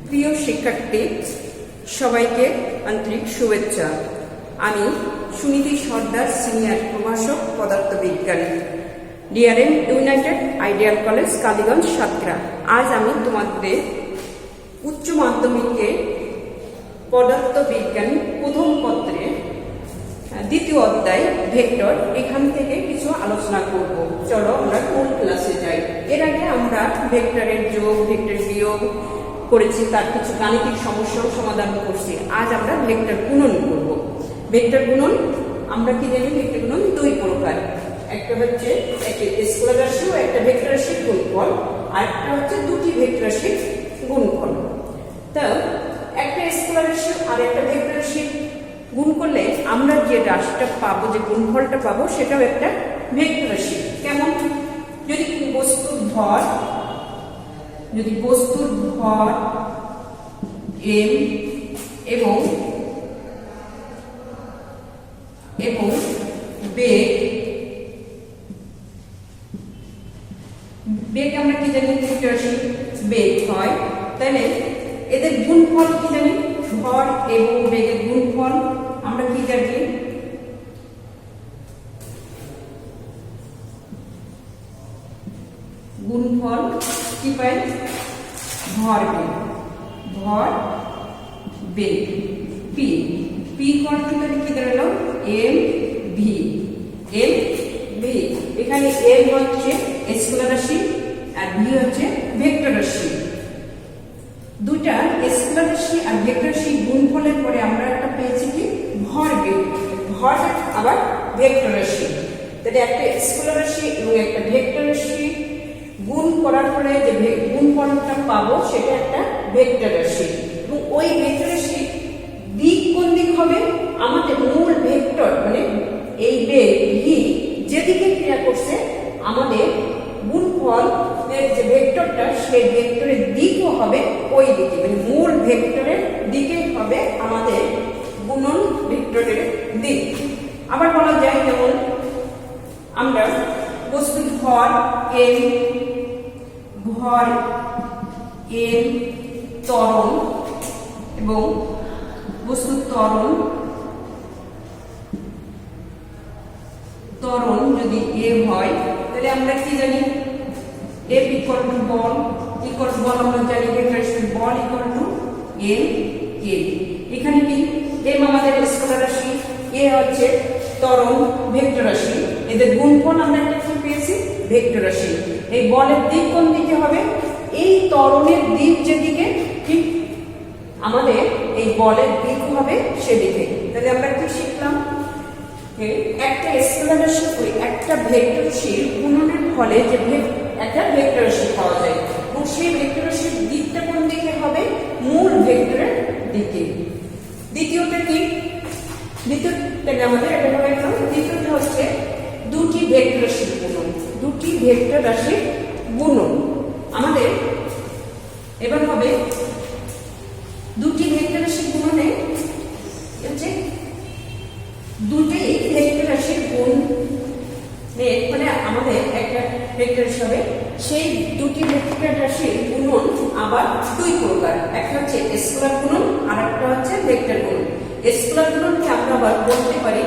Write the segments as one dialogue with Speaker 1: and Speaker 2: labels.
Speaker 1: প্রিয় শিক্ষার্থী সবাইকে আন্তরিক শুভেচ্ছা। আমি সুনীতি সর্দার, সিনিয়র প্রভাষক পদার্থবিজ্ঞানী, DRM United Ideal College, Kaliganj, Satkhira. আজ আমি তোমাদের উচ্চ মাধ্যমিকে পদার্থবিজ্ঞান প্রথম পত্রে দ্বিতীয় অধ্যায় ভেক্টর, এখান থেকে কিছু আলোচনা করব। চলো আমরা কোন ক্লাসে যাই। এর আগে আমরা ভেক্টরের যোগ, ভেক্টর বিয়োগ করেছি, তার কিছু গাণিতিক সমস্যাও সমাধান করছি। আজ আমরা ভেক্টর গুণন করব। ভেক্টর গুণন আমরা কি জানি? ভেক্টর গুণন দুই প্রকার, একটা হচ্ছে একটা স্কেলার রাশি ও একটা ভেক্টর রাশির গুণফল, আর একটা হচ্ছে দুটি ভেক্টর রাশির গুণফল। তো একটা স্কেলার রাশি আর একটা ভেক্টর রাশি গুণ করলে আমরা যে রাশিটা পাবো, যে গুণফলটা পাবো, সেটাও একটা ভেক্টর রাশি। কেমন? যদি বস্তুর ভর m এবং বেগ আমরা কি জানি? ভেক্টর রাশি বেগ হয়, তাহলে এদের গুণফল কি জানি? ভর এবং বেগের গুণফল আমরা কি জানি? গুণফল কি পাই? ভর বেগ পি কন্ট্রোল কি দাঁড়ালো? M V. এখানে এম হচ্ছে স্কেলার রাশি আর ভি হচ্ছে ভেক্টর রাশি। দুটা স্কেলার রাশি আর ভেক্টর রাশি গুণফলের পরে আমরা একটা পেয়েছি কি? ভর বেগ। ভর আবার ভেক্টর রাশি, তাহলে একটা স্কেলার রাশি এবং একটা ভেক্টর রাশি গুণ করার পরে যে গুণফলটা পাবো সেটা একটা ভেক্টর রাশি। এবং ওই ভেক্টর রাশি দিক কোন দিক হবে? আমাদের মূল ভেক্টর মানে এই বেগ ভি যেদিকে ক্রিয়া করছে, আমাদের গুণফল যে ভেক্টরটা, সেই ভেক্টরের দিকও হবে ওই দিকে, মানে মূল ভেক্টরের দিকে হবে আমাদের গুণন ভেক্টরের দিক। আবার বলা যায়, যেমন আমরা বস্তুর ভর m ত্বরণ এবং বস্তুর ত্বরণ যদি m হয়, তাহলে আমরা কি জানি? F ইকুয়াল টু বল আমরা জানি, বল ইকুয়াল টু m k। এখানে কি? m আমাদের স্কেলার রাশি, a হচ্ছে ত্বরণ ভেক্টর রাশি, এদের গুণফল আমরা একটা কি পেয়েছি? ভেক্টর রাশি। এই বলের দিক কোন দিকে হবে? এই ত্বরণের দিক যেদিকে, ঠিক আমাদের এই বলের দিক হবে সেদিকে। তাহলে আমরা কি শিখলাম? একটা স্কেলার রাশি একটা ভেক্টর রাশির গুণনের ফলে যে একটা ভেক্টর রাশি পাওয়া যায়, এবং সেই ভেক্টর রাশির দিকটা কোন দিকে হবে? মূল ভেক্টরের দিকে। দ্বিতীয়টা কি? দ্বিতীয়টা আমাদের এটা হবে, দ্বিতীয়টা হচ্ছে দুটি ভেক্টর রাশির গুণন। দুটি ভেক্টর রাশির গুণন আমাদের এবার হবে দুটি ভেক্টর রাশির গুণনে হচ্ছে দুটি ভেক্টর রাশির গুণ, মানে আমাদের একটা ভেক্টর রাশি হবে, সেই দুটি ভেক্টর রাশির গুণন আবার দুই প্রকার, একটা হচ্ছে স্কেলার গুণন আর একটা হচ্ছে ভেক্টর গুণন। স্কেলার গুণনকে আমরা আবার বলতে পারি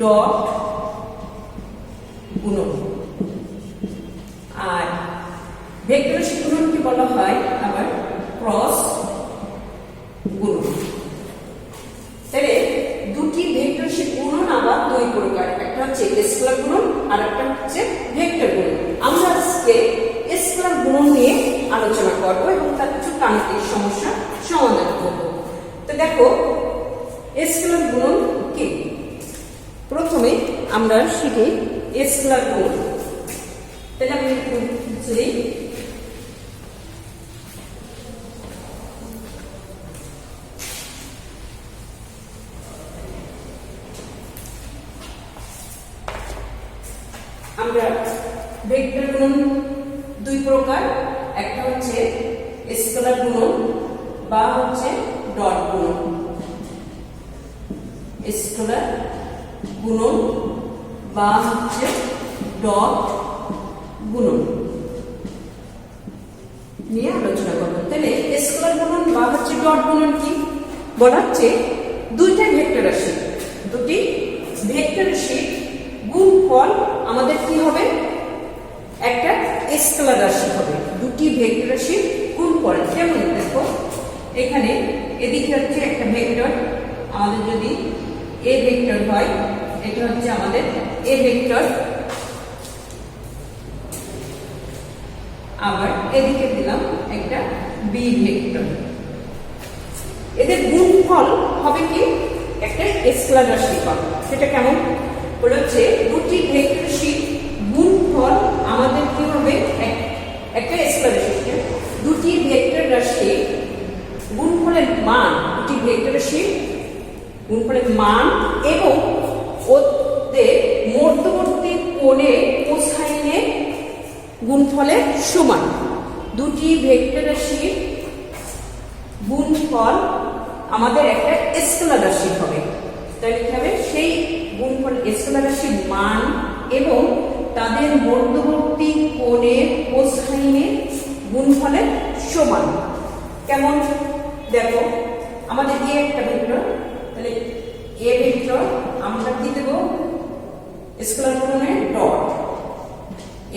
Speaker 1: ডট গুণন, আর ভেক্টর রাশি গুণনকে বলা হয় আবার ক্রস গুণন। তাহলে দুটি ভেক্টর রাশি গুণন আবার দুই প্রকার, একটা হচ্ছে স্কেলার গুণন আর একটা হচ্ছে ভেক্টর গুণন। আমরা আজকে স্কেলার গুণন নিয়ে আলোচনা করব এবং তার কিছু গাণিতিক সমস্যা সমাধান করব। তো দেখো স্কেলার গুণন কি? প্রথমে আমরা শিখি স্কেলার গুণন। তাহলে আমি বুঝলি আমরা ভেক্টর গুণন দুই প্রকার, একটা হচ্ছে স্কেলার গুণন বা হচ্ছে ডট গুণন। স্কেলার গুণন বা হচ্ছে ডট গুণন নিয়ে আলোচনা করব। তাহলে স্কেলার গুণন বা ডট গুণন কি বলা হচ্ছে? দুইটা ভেক্টর রাশি, দুটি ভেক্টর রাশি গুণফল আমাদের কি হবে? একটা স্কেলার রাশি হবে। দুটি ভেক্টর রাশি গুণফল যেমন দেখো এখানে এদিকে হচ্ছে একটা ভেক্টর, আমাদের যদি এ ভেক্টর হয়, এটা হচ্ছে আমাদের এ ভেক্টর, আবার এদিকে দিলাম একটা বি ভেক্টর। এদের গুণফল হবে কি? একটা স্কেলার রাশি পাবো। সেটা কেমন? বলে হচ্ছে দুটি ভেক্টর রাশি গুণফল আমাদের কি হবে? একটা স্কেলার রাশি, দুটি ভেক্টর রাশি গুণফলের মান, দুটি ভেক্টর রাশি গুণফলের মান এবং ওদের মধ্যবর্তী কোণে কোসাইনের গুণফলের সমান। দুটি ভেক্টর রাশি গুণফল আমাদের একটা স্কেলার রাশি হবে। তাহলে কি হবে? সেই গুণফল স্কেলার রাশির মান এবং তাদের মধ্যবর্তী কোণের কোসাইনের গুণফলের সমান। কেমন? দেখো আমাদের এ একটা ভেক্টর, তাহলে এ ভেক্টর আমরা কি দেব? স্কেলার গুণনের dot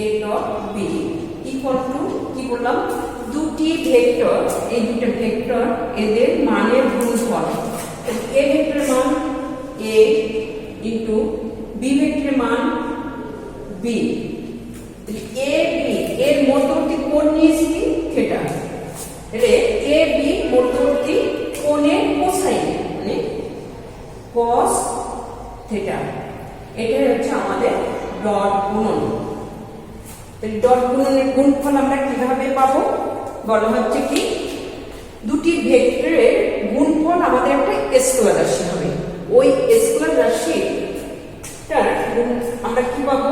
Speaker 1: A dot B equal to কি বললাম? দুটি ভেক্টর, এই দুটো ভেক্টর এদের মানের গুণফল। এ ভেক্টরের মান এ ইন্টু বি ভেক্টরের মান বি। এ বি এর মধ্যবর্তী কোণ নিয়েছি কি? থিটা। তাহলে এ বি মধ্যবর্তী কোণের কোসাইন মানে cos থিটা। এটাই হচ্ছে আমাদের ডট গুণন। তাহলে ডট গুণনের গুণফল আমরা কিভাবে পাবো? বলা হচ্ছে কি? দুটি ভেক্টরের গুণফল আমাদের একটা স্কেলার রাশি হবে। ওই স্কেলার রাশিটার আমরা কি পাবো?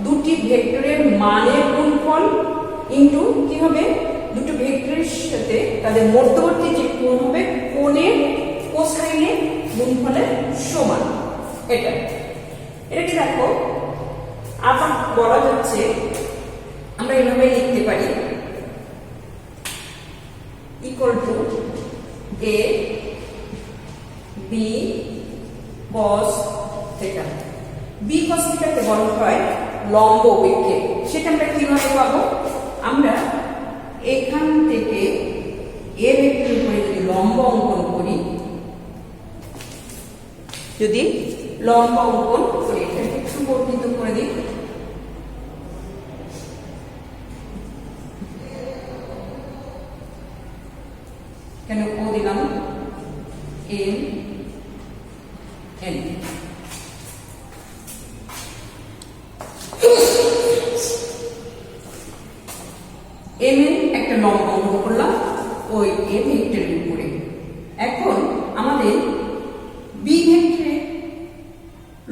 Speaker 1: দুটি ভেক্টরের মানের গুণফল ইনটু কি হবে? দুটো ভেক্টরের সাথে তাদের মধ্যবর্তী যে কোণ হবে কোণের কোসাইনের গুণফলের সমান। এটাকে দেখো আবার বলা যাচ্ছে, আমরা এইভাবে লিখতে পারি equal to A B cos theta. B cos থিটাকে বলা হয় লম্ব অভিক্ষেপ। সেটা আমরা কিভাবে পাবো? আমরা এখান থেকে এ ভেক্টরের উপরে যদি লম্ব অঙ্কন করি, যদি লম্ব অঙ্কন করি, এটাকে একটু বর্ধিত করে দিই। কেন ও দিলাম? M N. এম এন একটা লম্ব অঙ্কন করলাম ওই এ ভেক্টরের উপরে। এখন আমাদের বি ভেক্টরে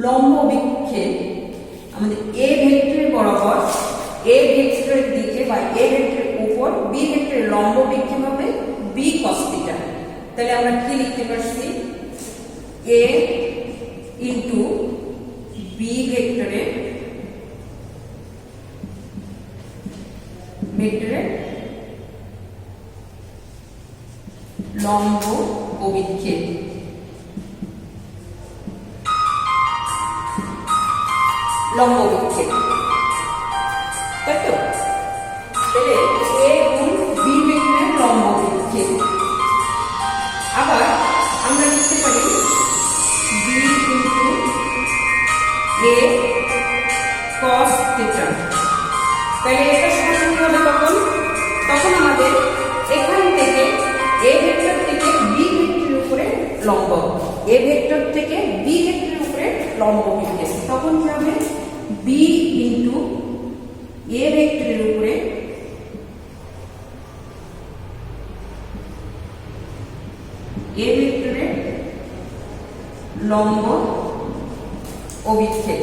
Speaker 1: লম্ব বিক্ষেপ আমাদের এ ভেক্টরের বরাবর, এ ভেক্টরের দিকে বা এ ভেক্টরের উপর বি ভেক্টরের লম্ব বিক্ষেপ হবে বি cos থিটা। তাহলে আমরা কি লিখতে পারছি? এ ইন্টু বি ভেক্টরের লম্ব অভিক্ষেপ। লম্ব অভিক্ষেপ, তাই তো? তাহলে এ গুণ বি ভেক্টরের লম্ব অভিক্ষেপ। আবার আমরা লিখতে পারি বি ইন্টু এ cos থিটা। তাহলে এটা সমান হবে তখন আমাদের এখান থেকে এ ভেক্টর থেকে বি ভেক্টরের উপরে লম্ব, এ ভেক্টর থেকে বি ভেক্টরের উপরে লম্ব বিক্ষেপ। তখন কি হবে? বি ইন্টু এ ভেক্টরের উপরে এ ভেক্টরের লম্ব অভিক্ষেপ।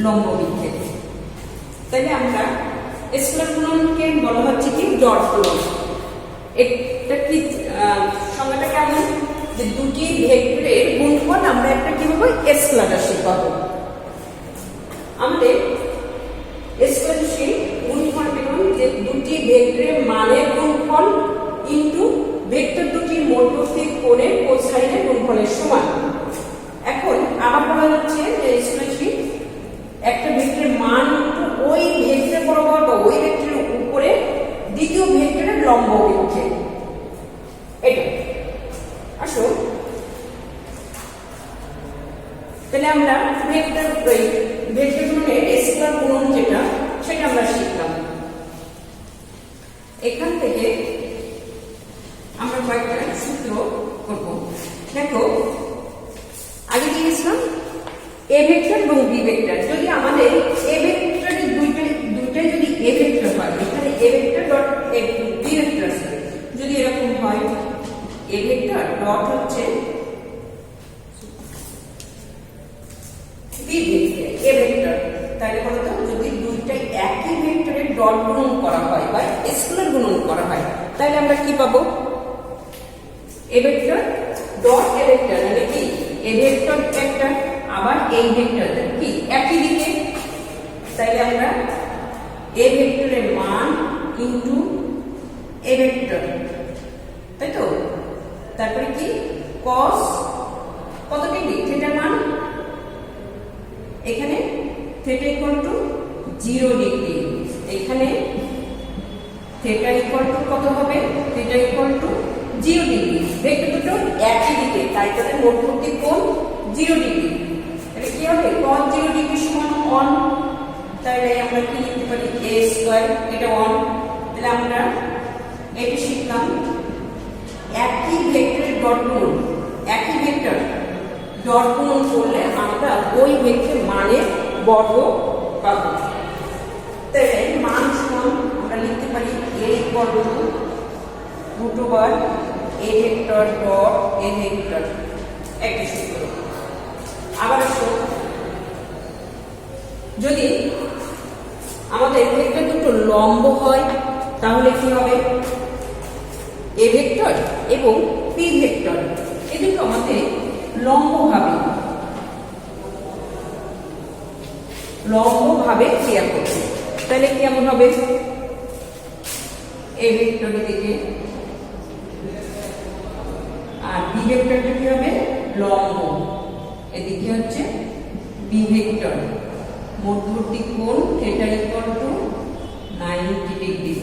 Speaker 1: লম্ব বিক্ষেপ। তাহলে আমরা স্কেলার গুণনকে বলা হচ্ছে কি? ডট গুণন। এটা কি সংজ্ঞাটা কেমন? যে দুটি ভেক্টরের গুণফল আমরা একটা কি পাবো? স্কেলার রাশি পাবো। আমাদের স্কেলার রাশি গুণফল পেলাম ভেক্টরের মানের গুণফল ইনটু ভেক্টর দুটির মধ্যবর্তী কোণের কোসাইনের গুণফলের সমান। এখন আবার বলা যাচ্ছে যে একটা ভেক্টরের মান ইনটু ওই ভেক্টর বরাবর বা ওই ভেক্টরের উপরে দ্বিতীয় ভেক্টরের লম্ব বিচ্ছেদ। এটা আসো তাহলে আমরা ভেক্টর গুণনের স্কেলার গুণন যেটা সেটা আমরা শিখলাম। এখান থেকে আমরা কয়েকটা সূত্র করব। দেখো আগে দিয়েছিলাম এ ভেক্টর এবং বি ভেক্টর। যদি আমাদের এ ভেক্টরের দুইটাই যদি এ ভেক্টর হয়, এখানে A vector dot B vector আছে, যদি এরকম হয় এ ভেক্টর ডট হচ্ছে বি ভেক্টর এ ভেক্টর, তাহলে বলতো যদি দুইটাই একই ভেক্টরের ডট গুণন করা হয় বা স্কেলার গুণন করা হয়, তাহলে আমরা কি পাবো? এ ভেক্টর ডট এ ভেক্টর মানে কি এ ভেক্টর একটা, আবার এই ভেক্টর কি একই দিকে, তাহলে আমরা এ ভেক্টরের মান ইনটু এ ভেক্টর, তাই তো? তারপরে কি cos কত ডিগ্রি থিটার মান, এখানে থিটা ইকুয়াল টু 0 ডিগ্রি, এখানে থিটা ইকুয়াল টু কত হবে? Theta equal to 0 degree. Vector দুটো একই দিকে, তাই তাদের মধ্যবর্তী কোণ 0 ডিগ্রি। তাহলে কি হবে? cos 0 ডিগ্রি সমান 1। তাহলে আমরা কি লিখতে পারি? a স্কয়ার, এটা 1। তাহলে আমরা এটা শিখলাম একই ভেক্টরের ডট গুণন, একই ভেক্টর ডট গুণন করলে আমরা ওই ভেক্টরের মানের বর্গ পাবো। তাহলে মান সমান আমরা লিখতে পারি a equal to root over a vector dot a vector, একটা সূত্র। আবার আসো, যদি আমাদের ভেক্টর দুটো লম্ব হয় তাহলে কি হবে? এ ভেক্টর এবং পি ভেক্টর এই দুটো আমাদের লম্বভাবে ক্রিয়া করছে। তাহলে কেমন হবে? এ ভেক্টর দিকে আর বি ভেক্টরটা কি হবে? লম্ব, এদিকে হচ্ছে বি ভেক্টর। মধ্যবর্তী কোণ থিটা ইকুয়াল টু 90 ডিগ্রি।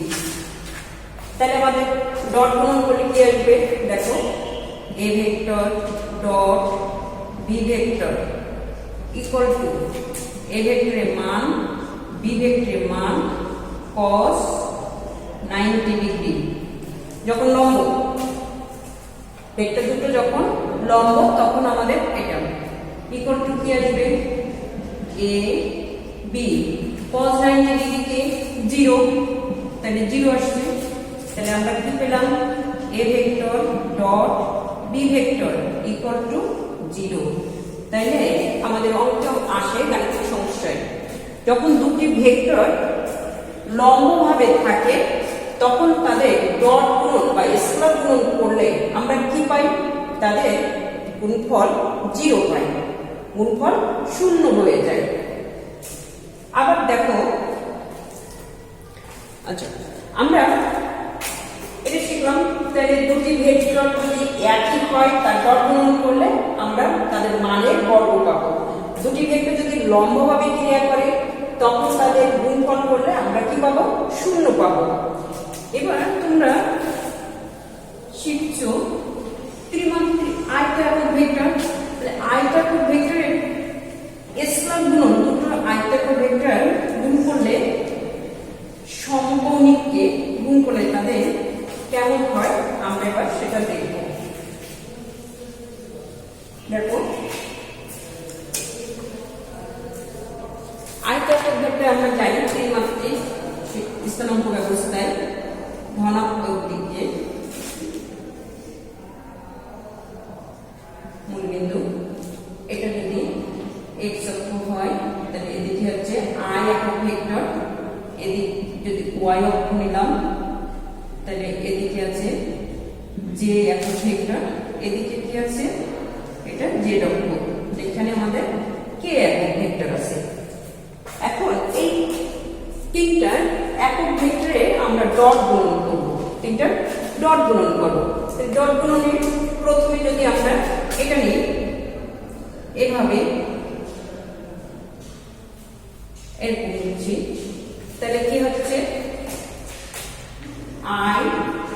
Speaker 1: তাহলে আমাদের ডট গুণন করলে কি আসবে? দেখো A vector dot B vector equal to A ভেক্টরের মান বি ভেক্টরের মান cos 90 ডিগ্রি। যখন লম্ব ভেক্টর দুটো যখন লম্ব তখন আমাদের এটা ইকুয়াল টু কি আসবে? এ বি cos 90 ডিগ্রিকে 0, তাহলে 0 আসবে। তাহলে আমরা কি পেলাম? A vector dot B vector equal to 0। তাইলে আমাদের অঙ্ক আসে গাণিতিক সমস্যায় যখন দুটি ভেক্টর লম্বভাবে থাকে তখন তাদের ডট গুণন বা স্কেলার গুণন করলে আমরা কি পাই? তাদের গুণফল 0 পাই, গুণফল 0 হয়ে যায়। আবার দেখো, আচ্ছা আমরা এটা শিখলাম, তাহলে দুটি ভেক্টর যদি একই হয় তার ডট গুণন করলে আমরা তাদের মানের বর্গ পাবো। দুটি ভেক্টর যদি লম্বভাবে ক্রিয়া করে তখন তাদের গুণফল করলে আমরা কি পাবো? 0 পাবো। এবার তোমরা শিখছো ত্রিমাত্রিক আয়তাকার ভেক্টর। তাহলে আয়তাকার ভেক্টরের স্কেলার গুণন, দুটো আয়তাকার ভেক্টর গুণ করলে সমকৌণিককে গুণ করলে তাদের কেমন হয় আমরা এবার সেটা দেখব। দেখো আয়তাকার ভেক্টর আমরা জানি ত্রিমাত্রিক স্থানাঙ্ক ব্যবস্থায় ধনাত্মক দিকে মূলবিন্দু, এটা যদি x অক্ষ হয় তাহলে এদিকে হচ্ছে i একক ভেক্টর, এদিক যদি y অক্ষ নিলাম তাহলে এদিকে আছে j একক ভেক্টর, এদিকে কি আছে? এটা z অক্ষ, যেখানে আমাদের k একক ভেক্টর আছে। এখন এই তিনটা একক ভেক্টরে আমরা ডট গুণন করব, তিনটা ডট গুণন করব। ডট গুণনে প্রথমে যদি আমরা এটা নিই এভাবে এরকম নিচ্ছি, তাহলে কি হচ্ছে I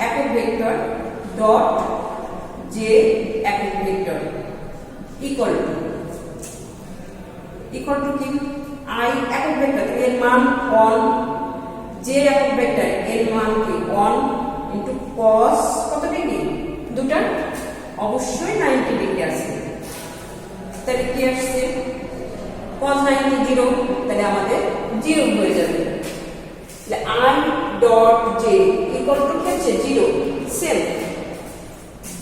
Speaker 1: একক ভেক্টর ডট জে একক ভেক্টর ইকুয়াল টু কি I একক ভেক্টর এর মান 1, জে একক ভেক্টর এর মান কি 1 ইনটু cos কত ডিগ্রি, দুটা অবশ্যই 90 ডিগ্রি আসবে। তাহলে কি আসছে cos 90 0, তাহলে আমাদের 0 হয়ে যাবে। তাহলে I dot J equal to কি আছে 0, সেম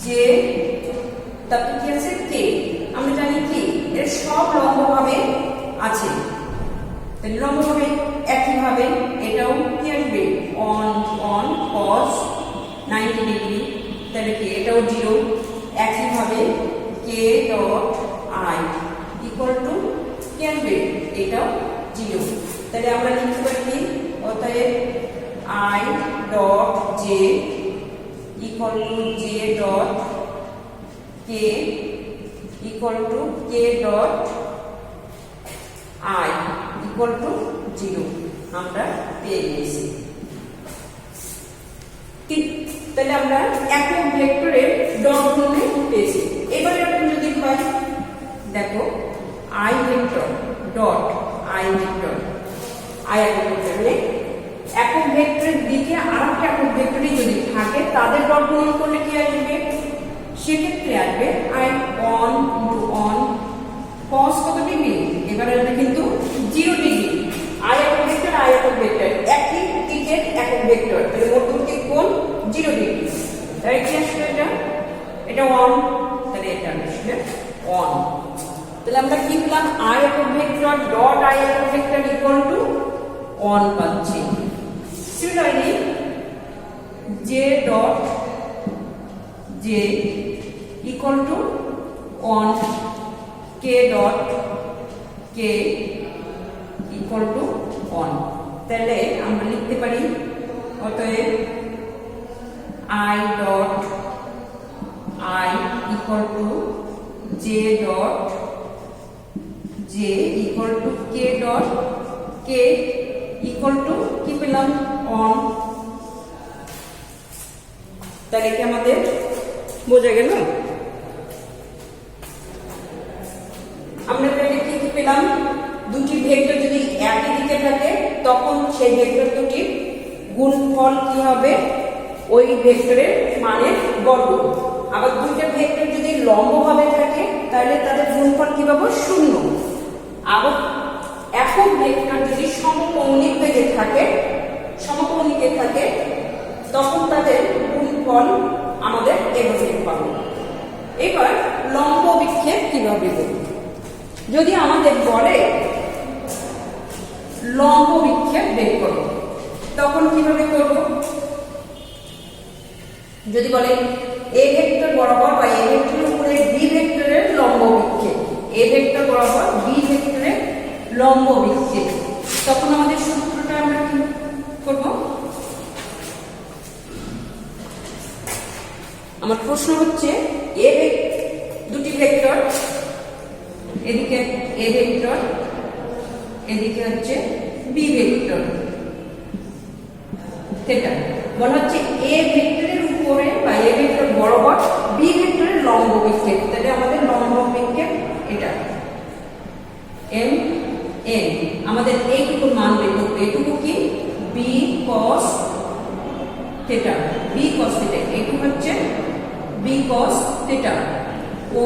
Speaker 1: জে তারপর কি আছে কে, আমরা জানি কি এর সব লম্বভাবে আছে, তাহলে লম্বভাবে একইভাবে এটাও কি আসবে 1 cos 90 ডিগ্রি, তাহলে কি এটাও 0, একইভাবে কে ডট আই ইকুয়াল টু কি আসবে এটাও 0, তাহলে আমরা লিখতে পারি কি অতএব I dot J equal to J dot K equal to K dot I equal to 0 আমরা পেয়ে গেছি। ঠিক, তাহলে আমরা একক ভেক্টরের ডট গুণনে পেয়েছি। এবারে আপনি যদি হয় দেখো I vector dot I vector I একক ভেক্টর মানে একক ভেক্টরের দিকে আরেকটা একক ভেক্টরই যদি থাকে তাদের ডট গুণন করলে কি আসবে, সেক্ষেত্রে আসবে I 1 ইনটু 1 cos কত ডিগ্রি, এবারে আসবে কিন্তু 0 ডিগ্রি, I একক ভেক্টর একই দিকের একক ভেক্টর, তাহলে মধ্যবর্তী কোণ 0 ডিগ্রি, তাহলে কি আসবে এটা 1, তাহলে এটা আসবে 1। তাহলে আমরা কি পেলাম I একক ভেক্টর ডট I একক ভেক্টর ইকুয়াল টু 1 পাচ্ছি। Similarly J dot J equal to 1, K dot K equal to 1, তাহলে আমরা লিখতে পারি অতএব I dot I equal to J dot J equal to K dot K equal to কি পেলাম 1, তাহলে কি আমাদের বোঝা গেল? আমরা তাহলে কি পেলাম, দুটি ভেক্টর যদি একই দিকে থাকে তখন সেই ভেক্টর দুটির গুণফল কি হবে ওই ভেক্টরের মানের বর্গ, আবার দুইটা ভেক্টর যদি লম্বভাবে থাকে তাহলে তাদের গুণফল কি পাবো 0, আবার একক ভেক্টর যদি সমকৌণিকে থাকে তখন তাদের গুণফল আমাদের এভাবে পাবো। এবার লম্ব বিক্ষেপ কিভাবে করব, যদি আমাদের বলে লম্ব বিক্ষেপ বের করো তখন কিভাবে করব, যদি বলে এ ভেক্টর বরাবর বা এ ভেক্টরের উপরে বি ভেক্টরের লম্ব বিক্ষেপ, এ ভেক্টর বরাবর বি ভেক্টরের লম্ব বিক্ষেপ, তখন আমাদের সূত্রটা আমরা কি করব, আমার প্রশ্ন হচ্ছে দুটি ভেক্টর, এদিকে এ ভেক্টর এদিকে হচ্ছে বি ভেক্টর, থিটা, বলা হচ্ছে এ ভেক্টরের উপরে বা এ ভেক্টর বরাবর বি ভেক্টরের লম্ব বিক্ষেপ, তাহলে আমাদের লম্ব বিক্ষেপ এটা এম এন, আমাদের এইটুকু মান বের করতে, এইটুকু কি B cos theta, B cos theta, এইটুকু হচ্ছে B cos theta, O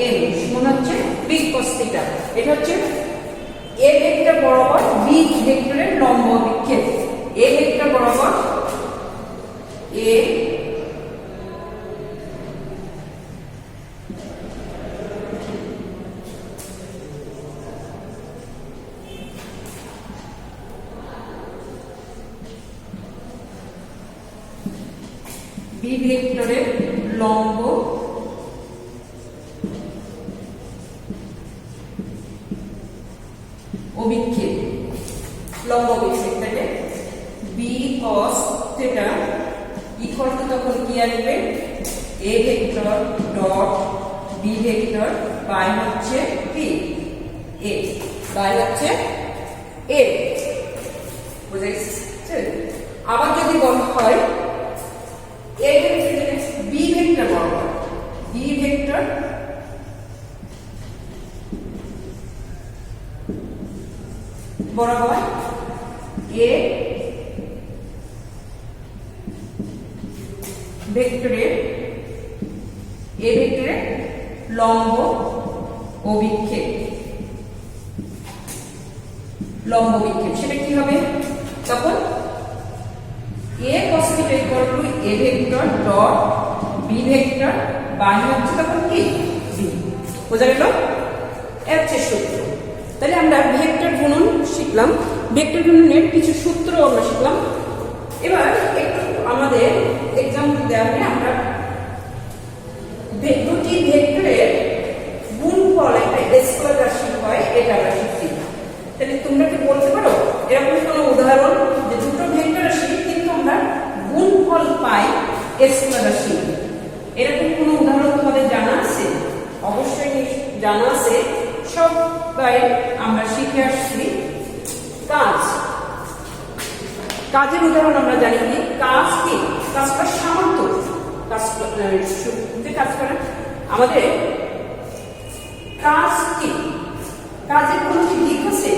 Speaker 1: M সমান হচ্ছে বি cos থিটা, এটা হচ্ছে এ ভেক্টর বরাবর বি ভেক্টরের লম্ব বিক্ষেপ, এ ভেক্টর বরাবর এ বি ভেক্টরের লম্ব অভিক্ষেপ, লম্ব বিক্ষেপ, তাহলে B cos theta equal to তখন কি আসবে A vector dot B vector by হচ্ছে কি এ বাই হচ্ছে এ বুঝেছে। আবার যদি বলা হয় এ ভেক্টর বি ভেক্টর বরাবর বি ভেক্টর বরাবর এ ভেক্টরের লম্ব অভিক্ষেপ সেটা কি হবে তখন A cos θ equal to A vector dot B vector by হচ্ছে তখন কি বি। বোঝা গেল? এর হচ্ছে সূত্র। তাহলে আমরা ভেক্টর গুণন শিখলাম, ভেক্টর গুণনের কিছু সূত্র আমরা শিখলাম। এবার একটু আমাদের এক্সাম্পল দেওয়া হয় আমরা দুটি ভেক্টরের গুণফল একটা স্কেলার রাশি হয় এটা আমরা শিখছি। তাহলে তোমরা কি বলতে পারো এরকম কোনো উদাহরণ যে দুটো ভেক্টর রাশি কিন্তু আমরা গুণফল পাই স্কেলার রাশি, এরকম কোনো উদাহরণ তোমাদের জানা আছে? অবশ্যই জানা আছে, সবাই আমরা শিখে আসছি। কাজের উদাহরণ আমরা জানি কি কাজ কি কাজ করার সামর্থ্য, কাজ করার আমাদের কাজ কি কাজের কোনো কি দিক আছে,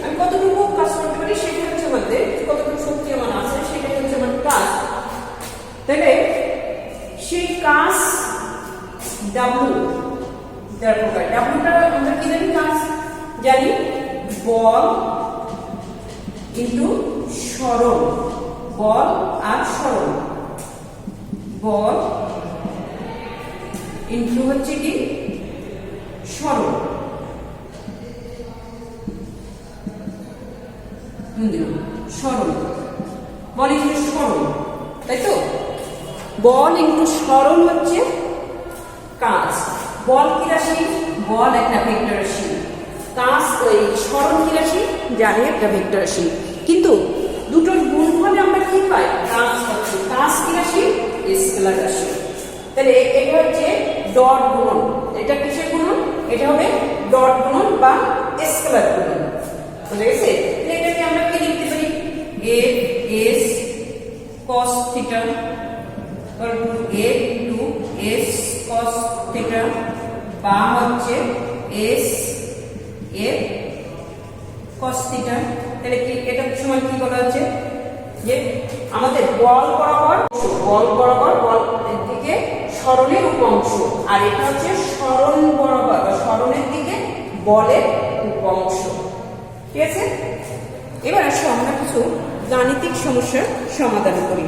Speaker 1: আমি কতটুকু কাজ করতে পারি সেটা হচ্ছে আমাদের কতটুকু শক্তি আমার আছে সেটাই হচ্ছে আমার কাজ। তাহলে সেই কাজ ডাব্লু দেওয়ার প্রকার ডাব্লুটা আমরা কি জানি কাজ জানি বল ইন্টু সরণ, বল আর সরণ, বল ইন্টু হচ্ছে কি সরণ, সরণ বল ইন্টু সরণ, তাই তো? বল ইন্টু সরণ হচ্ছে কাজ। বল কি রাশি? বল একটা ভেক্টর রাশি। কাজ ওই সরণ কি রাশি? জানি একটা ভেক্টর রাশি। কিন্তু দুটোর গুণফলে আমরা কি পাই? কাজ পাচ্ছি। কাজ কি রাশি? স্কেলার রাশি। তাহলে এটা হচ্ছে ডট গুণন। এটা কিসের গুণন? এটা হবে ডট গুণন বা স্কেলার গুণন। বুঝে গেছে? এটাকে আমরা কি লিখতে পারি? a s cos θ a into s cos θ বা হচ্ছে s a cos θ। তাহলে কি এটা সমান কি বলা হচ্ছে যে আমাদের বল বরাবর বল দিকে সরণের উপাংশ, আর এটা হচ্ছে সরণ বরাবর বা সরণের দিকে বলের উপাংশ। ঠিক আছে? এবার আসো আমরা কিছু গাণিতিক সমস্যার সমাধান করি।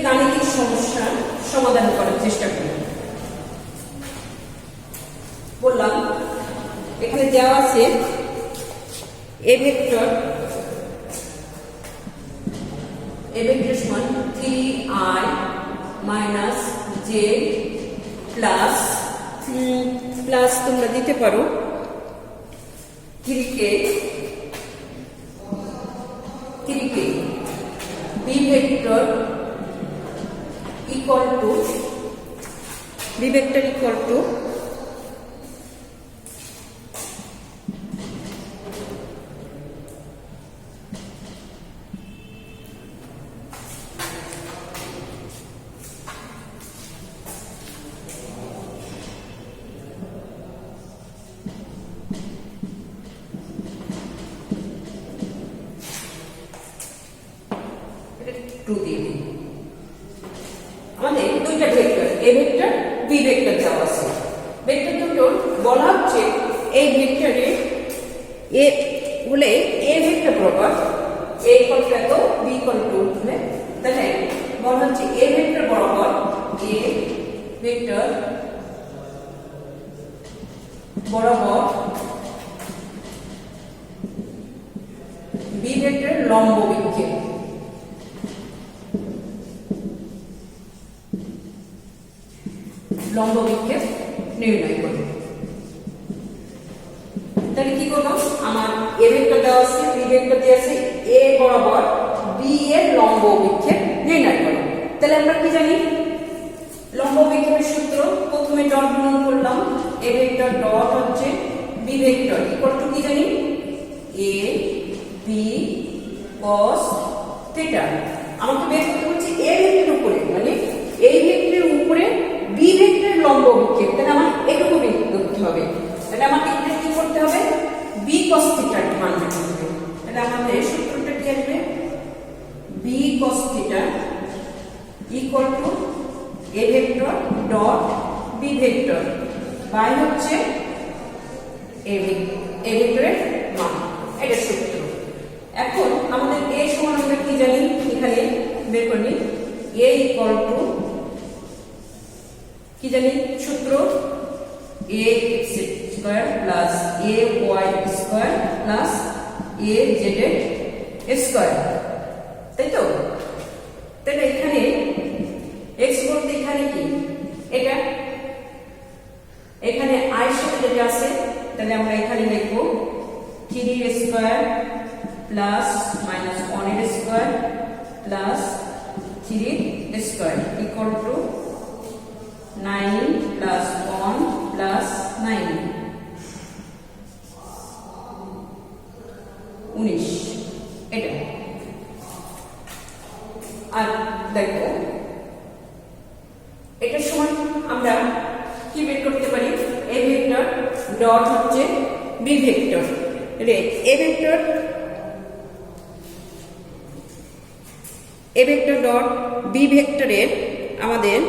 Speaker 1: গাণিতিক সমস্যা সমাধান করার চেষ্টা করি। বললাম এখানে দেওয়া আছে এ ভেক্টর সমান 3i মাইনাস জে প্লাস তোমরা দিতে পারো 3k B vector equal to b vector equal to আমাদের দুইটা vector A vector B vector দেওয়া আছে। ভেক্টর দুটোর বলা হচ্ছে এই ভেক্টরে এ বলে এ ভেক্টর বরাবর এ ইকুয়াল টু এত বি ইকুয়াল টু তাহলে বলা হচ্ছে এ ভেক্টর বরাবর এ ভেক্টর বরাবর বি ভেক্টরের লম্ব বিক্ষেপ নির্ণয় করব। তাহলে কি করব, আমার এ ভেক্টর দেওয়া আছে বি ভেক্টর দেওয়া আছে, এ বরাবর বি এর লম্ব বিক্ষেপ নির্ণয় করব। তাহলে আমরা কি জানি লম্ব বিক্ষেপের সূত্র, প্রথমে ডট গুণন করলাম, এ ভেক্টর ডট হচ্ছে বি ভেক্টর ইকুয়াল টু কি জানি এ বি cos থিটা। আমাকে বের করতে হচ্ছে এ ভেক্টরের উপরে মানে এই ভেক্টরের উপরে বি ভেক্টরের লম্ব বিক্ষেপ। তাহলে আমার এটুকু বের করতে হবে। তাহলে আমাকে এখানে কি করতে হবে, বি cos থিটার মান বের করতে হবে। তাহলে আমাদের সূত্রটা কি আসবে, B cos theta equal to A vector dot B vector by হচ্ছে এ ভেক্টরের মান, এটা সূত্র। এখন আমাদের এ সমান আমরা কি জানি, এখানে বের করি এ ইকুয়াল টু কি জানি সূত্র A X square plus A Y square plus A Z square, তাই তো? তাহলে এখানে এক্স বলতে এখানে কি, এটা এখানে আই সাথে যেটা আছে, তাহলে আমরা এখানে লিখব 3 এর স্কয়ার প্লাস মাইনাস 1 এর স্কয়ার প্লাস 3 এর square equal to 9 plus 1 plus 9 19, এটা। আর দেখো এটার সমান আমরা কি বের করতে পারি, এ ভেক্টর ডট হচ্ছে B vector, A vector dot B ভেক্টরের আমাদের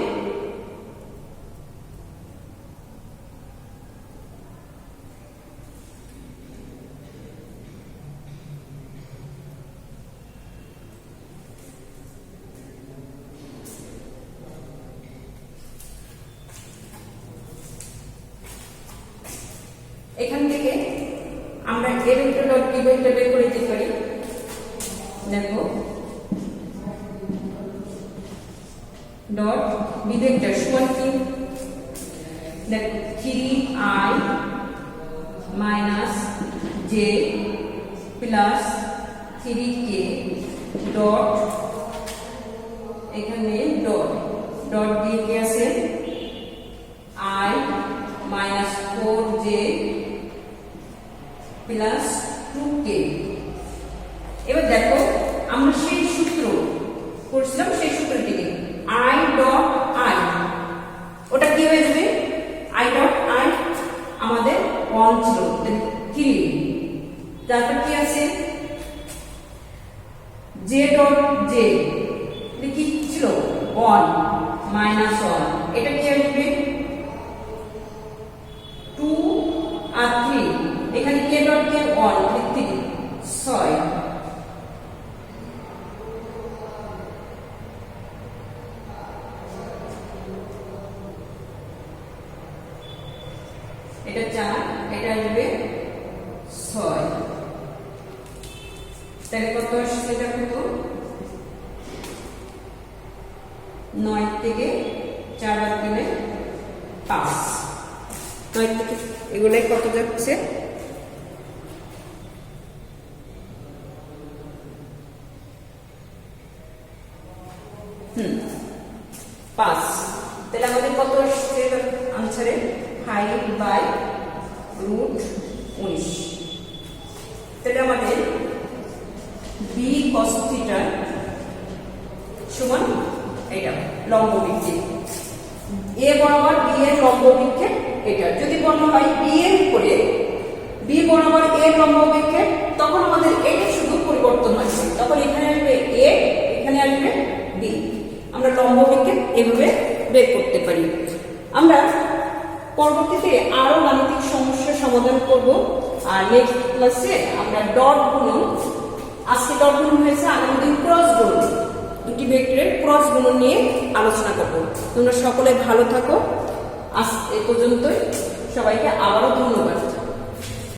Speaker 1: এখান থেকে আমরা A vector dot B vector বের করে দিতে পারি। দেখো ডট বি ভেক্টর সমান কি, দেখো 3i minus J plus 3k dot এখানে ডট ডট দিয়ে কি আছে i minus 4j plus 2k। এবার দেখো আমরা সেই সূত্র করছিলাম, সেই সূত্রটিকে i ডট i ওটা কি হয়ে যাবে, i ডট i আমাদের 1 ছিল 3, তারপর কি আছে j ডট j কি ছিল 1 মাইনাস 1, এটা কি আসবে 2 আর 3, এখানে k ডট কে 1 3 6, এটা 4, এটা আসবে 6, তাহলে কত আসছে, এটা কত 9 থেকে 4 বাদ দিলে 5, 9 থেকে এগুলাই কত যাচ্ছে 5। তাহলে আমাদের কত আসছে আনসারে 5/√19। তাহলে আমাদের বি cos থিটা সমান এটা লম্ব বিক্ষেপ, এ বরাবর বি এর লম্ব বিক্ষেপ এটা। যদি বলা হয় বি এর উপরে বি বরাবর এ লম্ব বিক্ষেপ, তখন আমাদের এটা শুধু পরিবর্তন হচ্ছে, তখন এখানে আসবে এ, এখানে আসবে বি। আমরা লম্ব বিক্ষেপ এভাবে বের করতে পারি। আমরা পরবর্তীতে আরো গাণিতিক সমস্যার সমাধান করব। আর নেক্সট ক্লাসে আমরা ডট গুণন, আজকে ডট গুণন হয়েছে, আগামী দিন ক্রস গুণন, দুটি ভেক্টরের ক্রস গুণন নিয়ে আলোচনা করব। তোমরা সকলে ভালো থাকো। আজ এ পর্যন্তই, সবাইকে আবারও ধন্যবাদ।